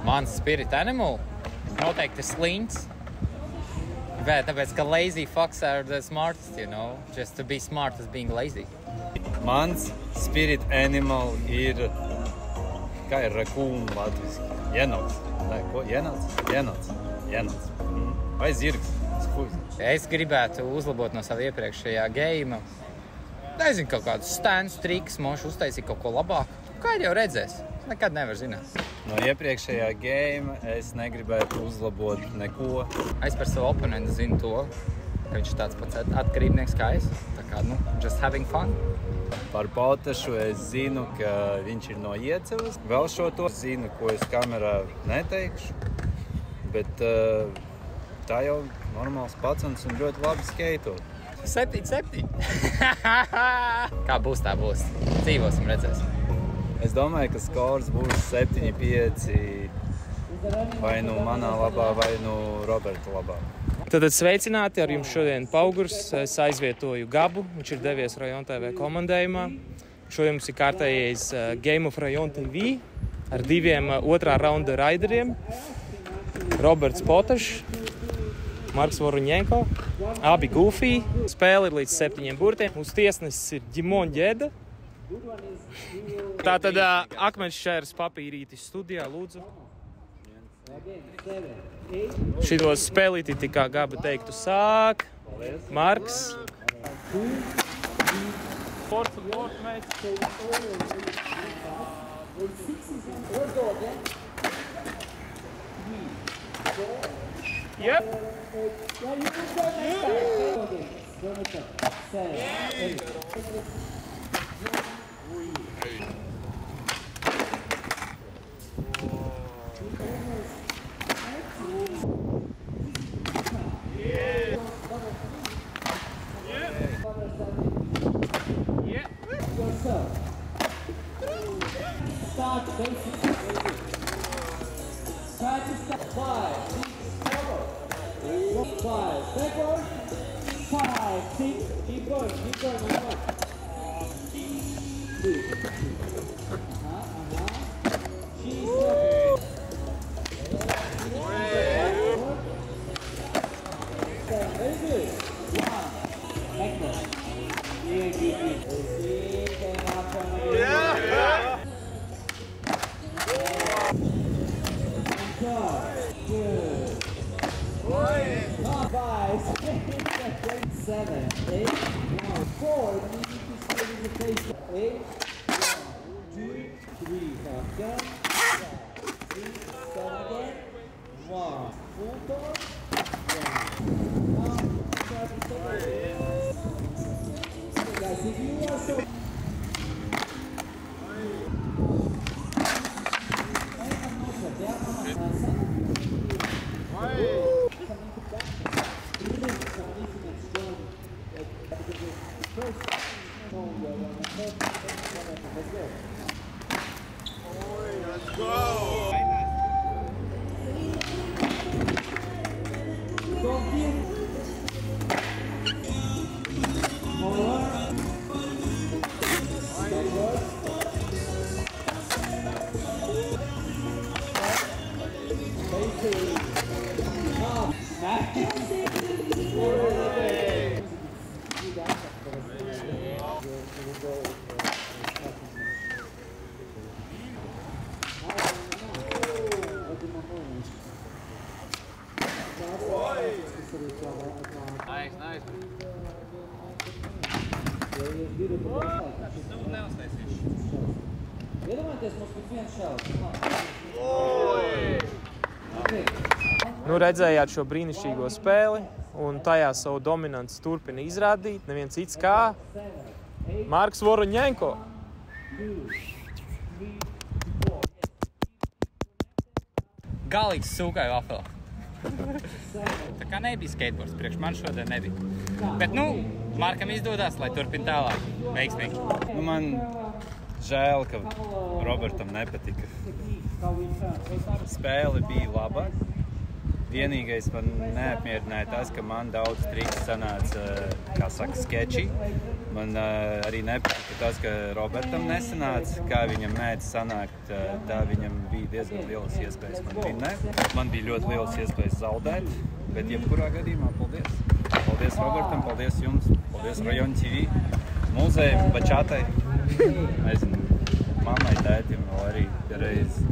Mans spirit animal noteikti sliņķis. Bet tāpēc, ka lazy fucks are the smartest, you know? Just to be smart is being lazy. Mans spirit animal ir... Kā ir raccoon latviski? Jenots. Ko? Jenots. Vai zirgs? Es gribētu uzlabot no sava iepriekšējā geima. Nezinu, kaut kādus stands, triks, mošu uztaisīt kaut ko labāku. Kā jau redzēs? Nekad nevar zināt. No iepriekšējā geima es negribētu uzlabot neko. Es par savu oponentu zinu to, ka viņš tāds pats atkarībnieks kā es. Tā kā, just having fun. Par Potašu es zinu, ka viņš ir no Iecevas. Vēl šo to zinu, ko es kamerā neteikšu. Bet tā jau normāls pacens un ļoti labi skeitot. 7-7. Kā būs, tā būs. Dzīvosim, redzēsim. Es domāju, ka skors būs 7-5 vai nu manā labā, vai nu Roberta labā. Tātad sveicināti, ar jums šodien Paugurs. Es aizvietoju Gabu, viņš ir devies Rajon TV komandējumā. Šodien mums ir kārtējais Game of Rajon TV ar 2 otrā raunda raideriem. Roberts Potašs, Marks Voruņenko, abi Goofy. Spēle ir līdz 7 burtiem. Uz tiesnesis ir Ģimon Ģeda. Tātad akmeņš šērs papīrītis studijā, lūdzu. Šitos spēlīti tikā Gaba teiktu sāk. Marks. Yep. Start basic. Practice 5, 6, 7, 5, backward, 5, 6, keep going. Very good. 1, backward. Good. 5, 6, 7, 8, 1, 4. You need to stay in the face. 8, 1, 2, 3, half down. 6, 7 again. 1, full turn. 1. Guys, if you are so... Let's go! Nice. Redzējāt šo brīnišķīgo spēli, un tajā savu dominanci turpina izrādīt neviens cits kā Marks Voruņenko. Galīgs sūkai vafelā. Tā kā nebija skateboards, priekš man šodien nebija. Bet, Markam izdodās, lai turpina tālāk. Veiksmīgi. Man žēl, ka Robertam nepatika. Spēle bija laba. Vienīgais man neapmierināja tas, ka man daudz triks sanāca, kā saka, sketchy. Man arī nepatika tas, ka Robertam nesanāca, kā viņam mēdz sanākt, tā viņam bija diezgan lielas iespējas man vinnēt. Man bija ļoti lielas iespējas zaudēt, bet jebkurā gadījumā paldies. Paldies Robertam, paldies jums, paldies Rajon TV, mūzejam, bačātai, nezinu, mammai, tētim vēl arī reiz.